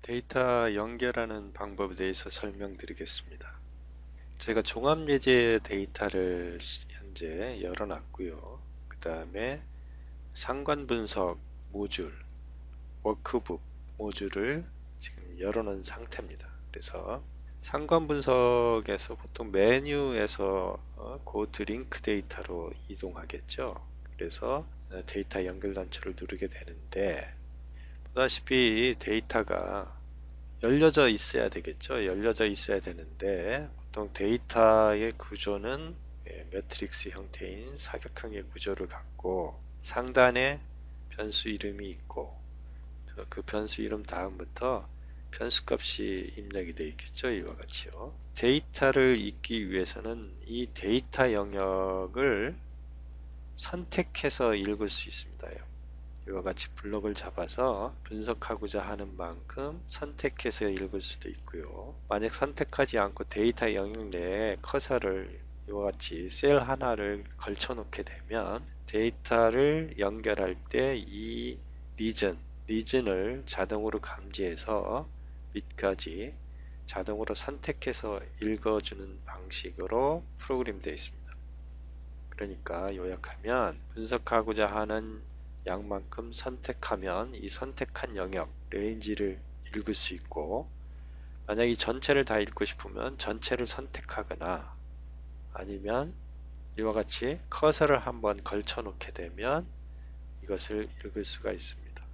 데이터 연결하는 방법에 대해서 설명드리겠습니다. 제가 종합예제 데이터를 현재 열어놨고요. 그 다음에 상관분석 모듈, 워크북 모듈을 지금 열어놓은 상태입니다. 그래서 상관분석에서 보통 메뉴에서 고트 링크 데이터로 이동하겠죠. 그래서 데이터 연결 단추를 누르게 되는데, 보다시피 데이터가 열려져 있어야 되겠죠. 열려져 있어야 되는데 보통 데이터의 구조는 매트릭스 형태인 사각형의 구조를 갖고 상단에 변수 이름이 있고 그 변수 이름 다음부터 변수 값이 입력이 되어 있겠죠. 이와 같이요. 데이터를 읽기 위해서는 이 데이터 영역을 선택해서 읽을 수 있습니다. 이와 같이 블럭을 잡아서 분석하고자 하는 만큼 선택해서 읽을 수도 있고요. 만약 선택하지 않고 데이터 영역 내에 커서를 이와 같이 셀 하나를 걸쳐 놓게 되면 데이터를 연결할 때 이 리전을 자동으로 감지해서 밑까지 자동으로 선택해서 읽어주는 방식으로 프로그램 되어 있습니다. 그러니까 요약하면 분석하고자 하는 양만큼 선택하면 이 선택한 영역 레인지를 읽을 수 있고, 만약 이 전체를 다 읽고 싶으면 전체를 선택하거나 아니면 이와 같이 커서를 한번 걸쳐 놓게 되면 이것을 읽을 수가 있습니다.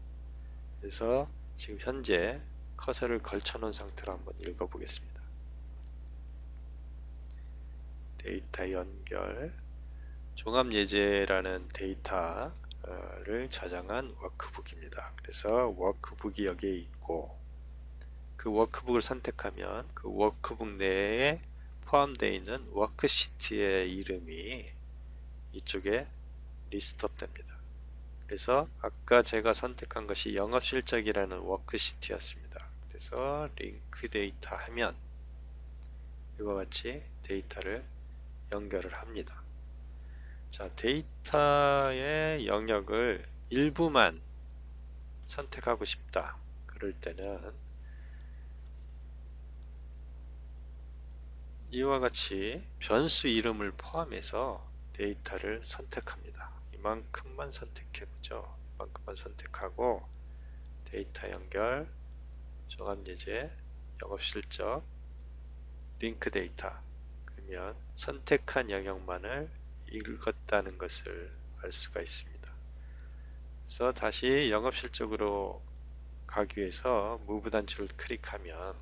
그래서 지금 현재 커서를 걸쳐 놓은 상태로 한번 읽어 보겠습니다. 데이터 연결, 종합예제라는 데이터를 저장한 워크북입니다. 그래서 워크북이 여기에 있고, 그 워크북을 선택하면 그 워크북 내에 포함되어 있는 워크시트의 이름이 이쪽에 리스트업 됩니다. 그래서 아까 제가 선택한 것이 영업실적이라는 워크시트였습니다. 그래서 링크 데이터 하면 이와 같이 데이터를 연결을 합니다. 자, 데이터의 영역을 일부만 선택하고 싶다. 그럴 때는 이와 같이 변수 이름을 포함해서 데이터를 선택합니다. 이만큼만 선택해보죠. 이만큼만 선택하고 데이터 연결, 종합예제, 영업실적, 링크 데이터, 그러면 선택한 영역만을 읽었다는 것을 알 수가 있습니다. 그래서 다시 영업실적으로 가기 위해서 무브 단추를 클릭하면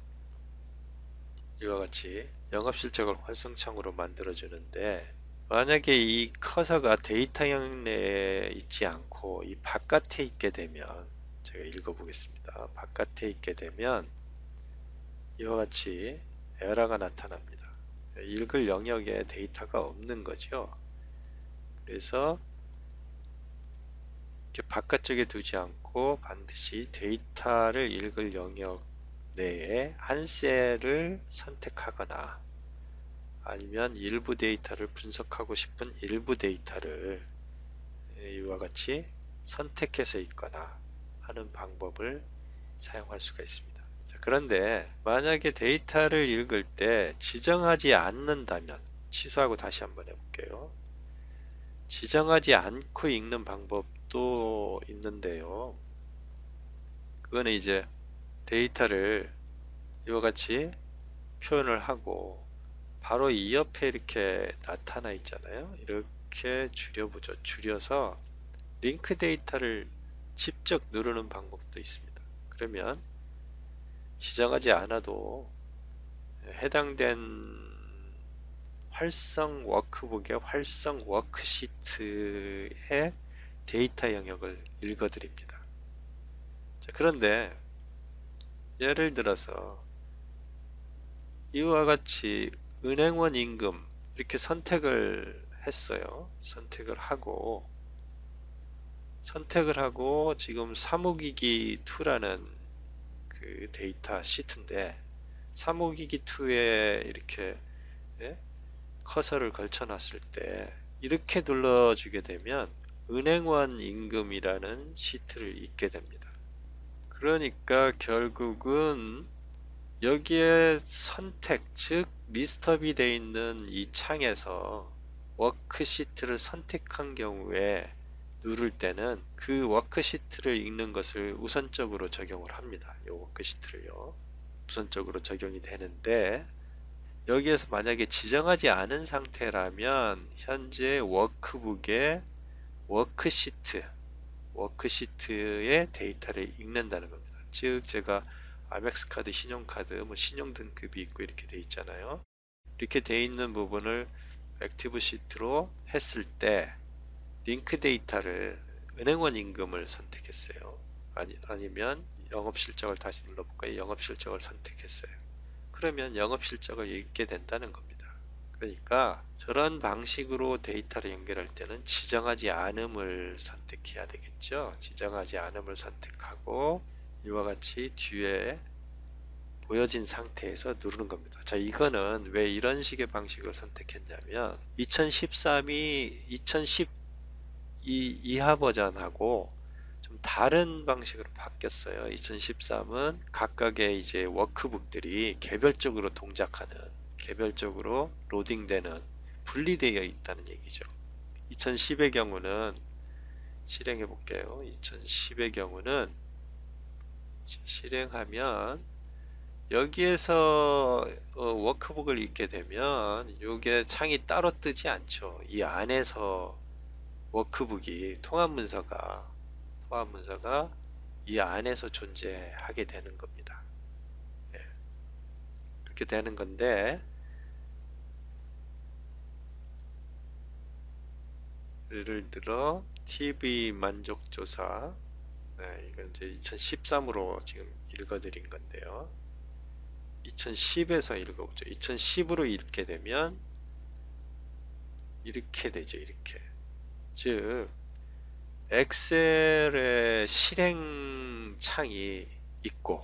이와 같이 영업실적을 활성창으로 만들어 주는데, 만약에 이 커서가 데이터 영역 내에 있지 않고 이 바깥에 있게 되면, 제가 읽어 보겠습니다. 바깥에 있게 되면 이와 같이 에러가 나타납니다. 읽을 영역에 데이터가 없는 거죠. 그래서 이렇게 바깥쪽에 두지 않고 반드시 데이터를 읽을 영역 내에 한 셀을 선택하거나 아니면 일부 데이터를 분석하고 싶은 일부 데이터를 이와 같이 선택해서 읽거나 하는 방법을 사용할 수가 있습니다. 자, 그런데 만약에 데이터를 읽을 때 지정하지 않는다면, 취소하고 다시 한번 해볼게요. 지정하지 않고 읽는 방법도 있는데요. 그거는 이제 데이터를 이와 같이 표현을 하고 바로 이 옆에 이렇게 나타나 있잖아요. 이렇게 줄여보죠. 줄여서 링크 데이터를 직접 누르는 방법도 있습니다. 그러면 지정하지 않아도 해당된 활성 워크북의 활성 워크시트의 데이터 영역을 읽어드립니다. 자, 그런데 예를 들어서 이와 같이 은행원 임금 이렇게 선택을 했어요. 선택을 하고 지금 사무기기 2라는 그 데이터 시트인데, 사무기기 2에 이렇게 커서를 걸쳐 놨을 때 이렇게 눌러주게 되면 은행원 임금이라는 시트를 읽게 됩니다. 그러니까 결국은 여기에 선택, 즉 리스트업이 되어 있는 이 창에서 워크시트를 선택한 경우에 누를 때는 그 워크시트를 읽는 것을 우선적으로 적용을 합니다. 이 워크시트를요. 우선적으로 적용이 되는데, 여기에서 만약에 지정하지 않은 상태라면 현재 워크북의 워크시트의 데이터를 읽는다는 겁니다. 즉 제가 아멕스 카드, 신용카드, 뭐 신용 등급이 있고 이렇게 돼 있잖아요. 이렇게 돼 있는 부분을 액티브 시트로 했을 때 링크 데이터를 은행원 임금을 선택했어요. 아니면 영업실적을 다시 눌러볼까요? 영업실적을 선택했어요. 그러면 영업실적을 읽게 된다는 겁니다. 그러니까 저런 방식으로 데이터를 연결할 때는 지정하지 않음을 선택해야 되겠죠. 지정하지 않음을 선택하고 이와 같이 뒤에 보여진 상태에서 누르는 겁니다. 자, 이거는 왜 이런 식의 방식을 선택했냐면 2013이 2012 이하 버전하고 좀 다른 방식으로 바뀌었어요. 2013은 각각의 이제 워크북들이 개별적으로 동작하는, 개별적으로 로딩되는, 분리되어 있다는 얘기죠. 2010의 경우는 실행해 볼게요. 2010의 경우는 실행하면 여기에서 워크북을 읽게 되면 이게 창이 따로 뜨지 않죠. 이 안에서 워크북이 통합문서가 이 안에서 존재하게 되는 겁니다. 예. 그렇게 되는 건데, 예를 들어 TV 만족조사, 이건 이제 2013으로 지금 읽어드린 건데요. 2010에서 읽어보죠. 2010으로 읽게 되면 이렇게 되죠. 이렇게. 즉 엑셀의 실행 창이 있고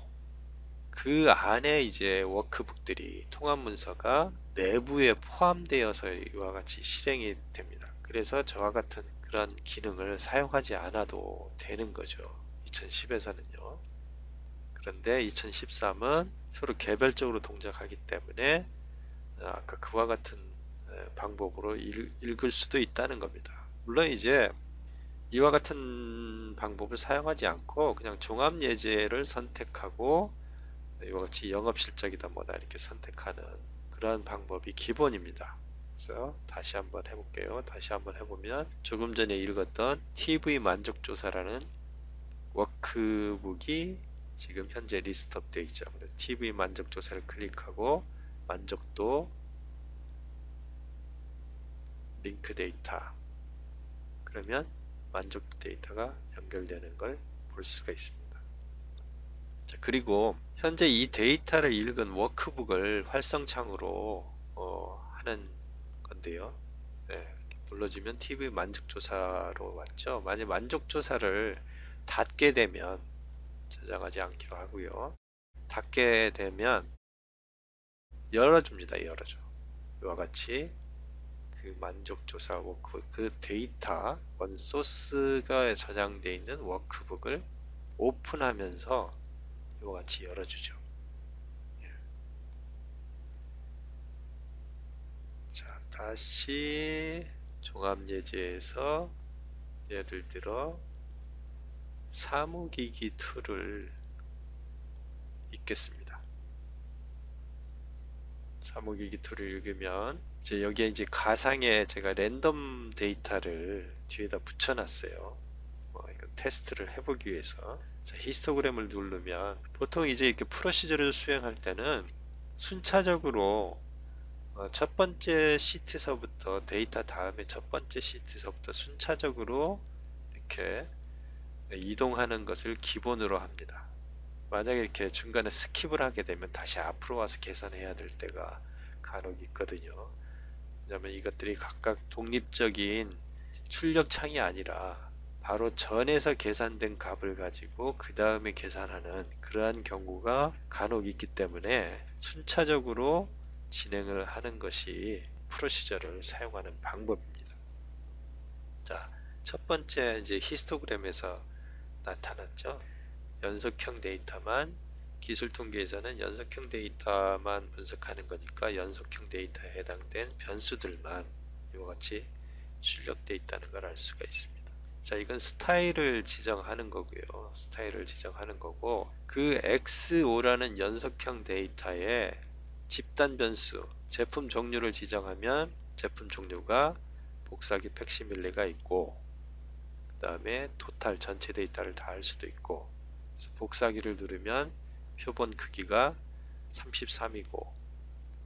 그 안에 이제 워크북들이, 통합문서가 내부에 포함되어서 이와 같이 실행이 됩니다. 그래서 저와 같은 그런 기능을 사용하지 않아도 되는 거죠. 2010에서는요. 그런데 2013은 서로 개별적으로 동작하기 때문에 아까 그와 같은 방법으로 읽을 수도 있다는 겁니다. 물론 이제 이와 같은 방법을 사용하지 않고 그냥 종합예제를 선택하고 이와 같이 영업실적이다 뭐다 이렇게 선택하는 그러한 방법이 기본입니다. 그래서 다시 한번 해볼게요. 다시 한번 해보면 조금 전에 읽었던 TV 만족조사라는 워크북이 지금 현재 리스트업 되어 있죠. 그래서 TV 만족조사를 클릭하고 만족도 링크 데이터, 그러면 만족도 데이터가 연결되는 걸 볼 수가 있습니다. 자, 그리고 현재 이 데이터를 읽은 워크북을 활성창으로 하는 건데요. 네, 눌러주면 TV 만족조사로 왔죠. 만약 만족조사를 닫게 되면, 저장하지 않기로 하고요. 닫게 되면 열어줍니다. 열어줘. 이와 같이 그 만족조사 워크, 그 데이터 원소스가 저장되어 있는 워크북을 오픈하면서 이와 같이 열어주죠. 자, 다시 종합예제에서 예를 들어 사무기기 2를 읽겠습니다. 사무기기 2를 읽으면 이제 여기에 이제 가상의 제가 랜덤 데이터를 뒤에다 붙여놨어요. 이건 테스트를 해보기 위해서. 자, 히스토그램을 누르면 보통 이제 이렇게 프로시저를 수행할 때는 순차적으로 첫 번째 시트서부터, 데이터 다음에 첫 번째 시트서부터 순차적으로 이렇게 이동하는 것을 기본으로 합니다. 만약에 이렇게 중간에 스킵을 하게 되면 다시 앞으로 와서 계산해야 될 때가 간혹 있거든요. 왜냐하면 이것들이 각각 독립적인 출력창이 아니라 바로 전에서 계산된 값을 가지고 그 다음에 계산하는 그러한 경우가 간혹 있기 때문에 순차적으로 진행을 하는 것이 프로시저를 사용하는 방법입니다. 자, 첫 번째 이제 히스토그램에서 나타났죠. 연속형 데이터만, 기술 통계에서는 연속형 데이터만 분석하는 거니까 연속형 데이터에 해당된 변수들만 이와 같이 출력되어 있다는 걸 알 수가 있습니다. 자, 이건 스타일을 지정하는 거고요. 스타일을 지정하는 거고, 그 X5라는 연속형 데이터에 집단 변수, 제품 종류를 지정하면 제품 종류가 복사기 팩시밀레가 있고, 그 다음에 토탈 전체 데이터를 다 할 수도 있고, 그래서 복사기를 누르면 표본 크기가 33이고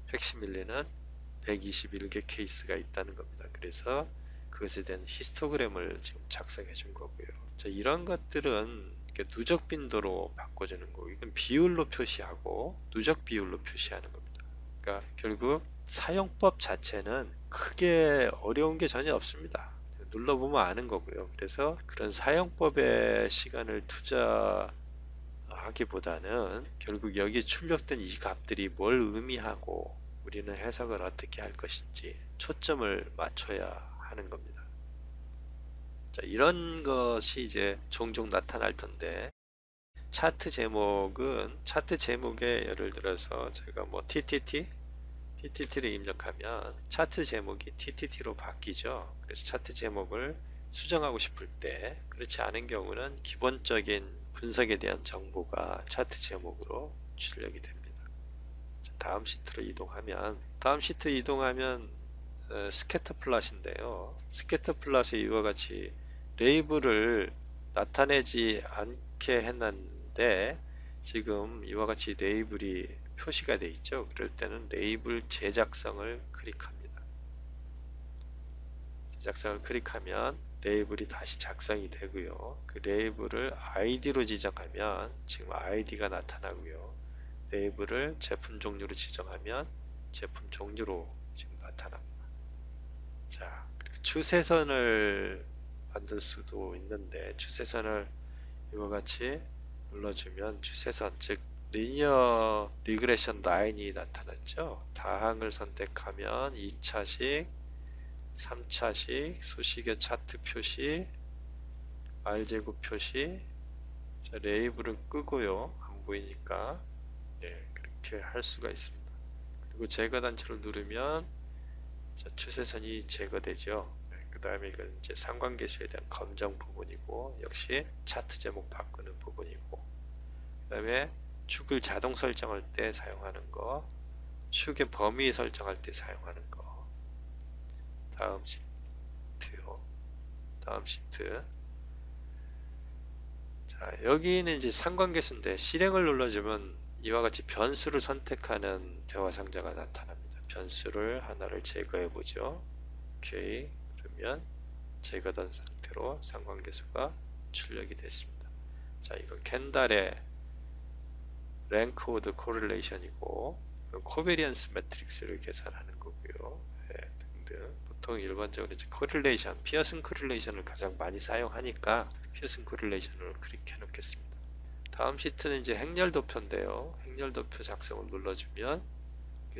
팩시밀레는 121개 케이스가 있다는 겁니다. 그래서 그것에 대한 히스토그램을 지금 작성해 준 거고요. 자, 이런 것들은 이렇게 누적 빈도로 바꿔주는 거고, 이건 비율로 표시하고 누적 비율로 표시하는 겁니다. 그러니까 결국 사용법 자체는 크게 어려운 게 전혀 없습니다. 눌러보면 아는 거고요. 그래서 그런 사용법에 시간을 투자하기보다는 결국 여기에 출력된 이 값들이 뭘 의미하고 우리는 해석을 어떻게 할 것인지 초점을 맞춰야 하는 겁니다. 자, 이런 것이 이제 종종 나타날 텐데, 차트 제목은 차트 제목에 예를 들어서 제가 뭐 TTT를 입력하면 차트 제목이 TTT로 바뀌죠. 그래서 차트 제목을 수정하고 싶을 때, 그렇지 않은 경우는 기본적인 분석에 대한 정보가 차트 제목으로 출력이 됩니다. 자, 다음 시트로 이동하면 스캐터 플롯인데요. 스캐터 플롯에 이와 같이 레이블을 나타내지 않게 했는데, 지금 이와 같이 레이블이 표시가 되어 있죠. 그럴 때는 레이블 제작성을 클릭합니다. 제작성을 클릭하면 레이블이 다시 작성이 되고요. 그 레이블을 아이디로 지정하면 지금 아이디가 나타나고요. 레이블을 제품 종류로 지정하면 제품 종류로 지금 나타납니다. 자, 그리고 추세선을 만들 수도 있는데, 추세선을 이와 같이 눌러주면 추세선, 즉 리니어 리그레션 라인이 나타났죠. 다항을 선택하면 2차식, 3차식, 수식의 차트 표시, R제곱 표시. 자, 레이블은 끄고요. 안 보이니까 그렇게 할 수가 있습니다. 그리고 제거 단추를 누르면 자, 추세선이 제거되죠. 그 다음에 이건 이제 상관계수에 대한 검정 부분이고, 역시 차트 제목 바꾸는 부분이고, 그 다음에 축을 자동 설정할 때 사용하는 거, 축의 범위 설정할 때 사용하는 거. 다음 시트요. 다음 시트. 자, 여기는 이제 상관계수인데 실행을 눌러주면 이와 같이 변수를 선택하는 대화 상자가 나타납니다. 변수를 하나를 제거해 보죠. 오케이. 그러면 제거된 상태로 상관계수가 출력이 됐습니다. 자, 이건 캔달의 랭크 오드 코릴레이션이고, 코베리언스 매트릭스를 계산하는 거고요. 등등. 보통 일반적으로 이제 코릴레이션, 피어슨 코릴레이션을 가장 많이 사용하니까 피어슨 코릴레이션을 클릭해 놓겠습니다. 다음 시트는 이제 행렬도표인데요. 행렬도표 작성을 눌러주면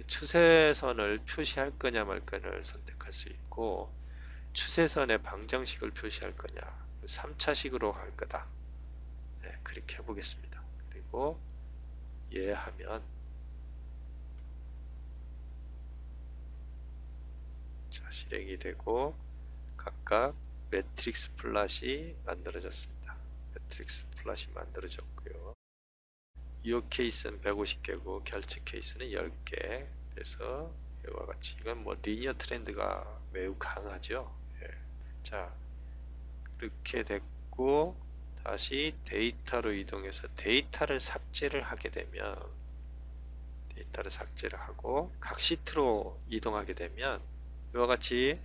추세선을 표시할 거냐 말 거냐를 선택할 수 있고, 추세선의 방정식을 표시할 거냐, 3차식으로 할 거다. 그렇게 해보겠습니다. 그리고 하면 자, 실행이 되고 각각 매트릭스 플롯이 만들어졌습니다. 매트릭스 플롯이 만들어졌고요. 이 케이스는 150개고 결제 케이스는 10개. 그래서 이와 같이 이건 뭐 리니어 트렌드가 매우 강하죠. 자, 그렇게 됐고, 다시 데이터로 이동해서 데이터를 삭제를 하게 되면, 데이터를 삭제를 하고 각 시트로 이동하게 되면 이와 같이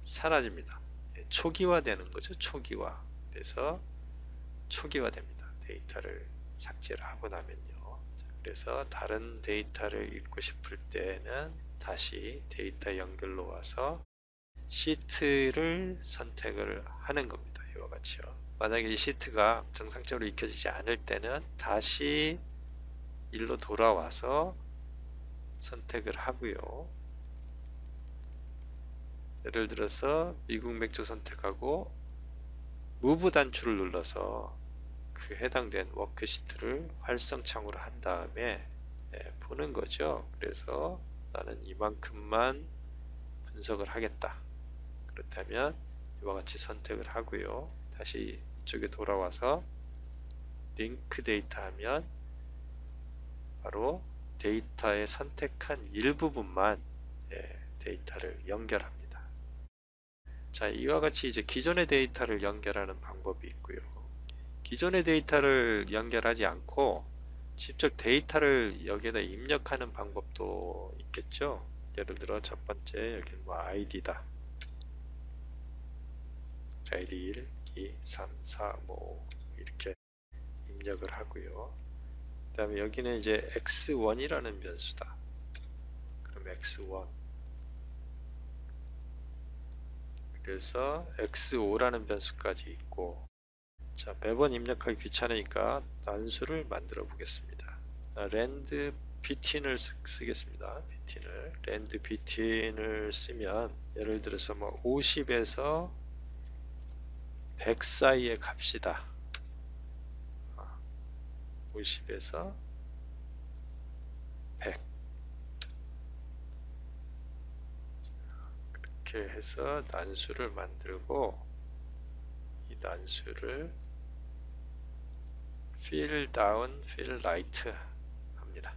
사라집니다. 초기화 되는 거죠. 초기화. 그래서 초기화 됩니다. 데이터를 삭제를 하고 나면요. 그래서 다른 데이터를 읽고 싶을 때는 다시 데이터 연결로 와서 시트를 선택을 하는 겁니다. 이와 같이요. 만약에 이 시트가 정상적으로 익혀지지 않을 때는 다시 일로 돌아와서 선택을 하고요. 예를 들어서 미국 맥주 선택하고 무브 단추를 눌러서 그 해당된 워크시트를 활성창으로 한 다음에 보는 거죠. 그래서 나는 이만큼만 분석을 하겠다. 그렇다면 이와 같이 선택을 하고요. 다시 이쪽에 돌아와서 링크 데이터 하면 바로 데이터에 선택한 일부분만 데이터를 연결합니다. 자, 이와 같이 이제 기존의 데이터를 연결하는 방법이 있고요. 기존의 데이터를 연결하지 않고 직접 데이터를 여기에다 입력하는 방법도 있겠죠. 예를 들어 첫 번째 여기 뭐 아이디다. 아이디 1, 2, 3, 4, 뭐 이렇게 입력을 하고요. 그 다음에 여기는 이제 x1이라는 변수다. 그럼 x1 그래서 x5라는 변수까지 있고, 자, 매번 입력하기 귀찮으니까 단수를 만들어 보겠습니다. 랜드 btin을 쓰겠습니다. btin을 랜드 btin을 쓰면 예를 들어서 뭐 50에서 100 사이의 값이다. 50에서 100 이렇게 해서 난수를 만들고 이 난수를 fill down, fill right 합니다.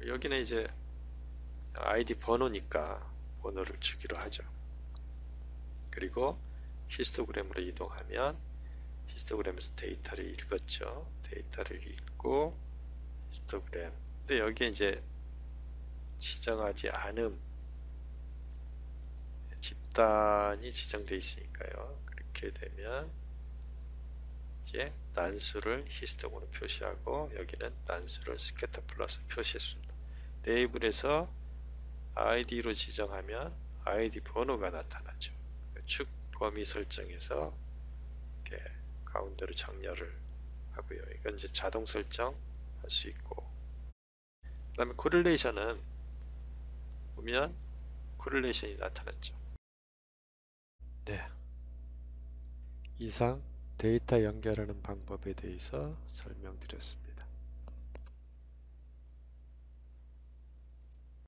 여기는 이제 아이디 번호니까 번호를 주기로 하죠. 그리고 히스토그램으로 이동하면 히스토그램에서 데이터를 읽었죠. 데이터를 읽고 히스토그램. 근데 여기에 이제 지정하지 않음 집단이 지정되어 있으니까요. 그렇게 되면 이제 난수를 히스토그램으로 표시하고 여기는 난수를 스캐터 플러스 표시했습니다. 레이블에서 아이디로 지정하면 아이디 번호가 나타나죠. 축 범위 설정에서 이렇게 가운데로 정렬을 하고요. 이건 이제 자동 설정 할 수 있고, 그 다음에 코릴레이션은 보면 코릴레이션이 나타났죠. 네, 이상 데이터 연결하는 방법에 대해서 설명드렸습니다.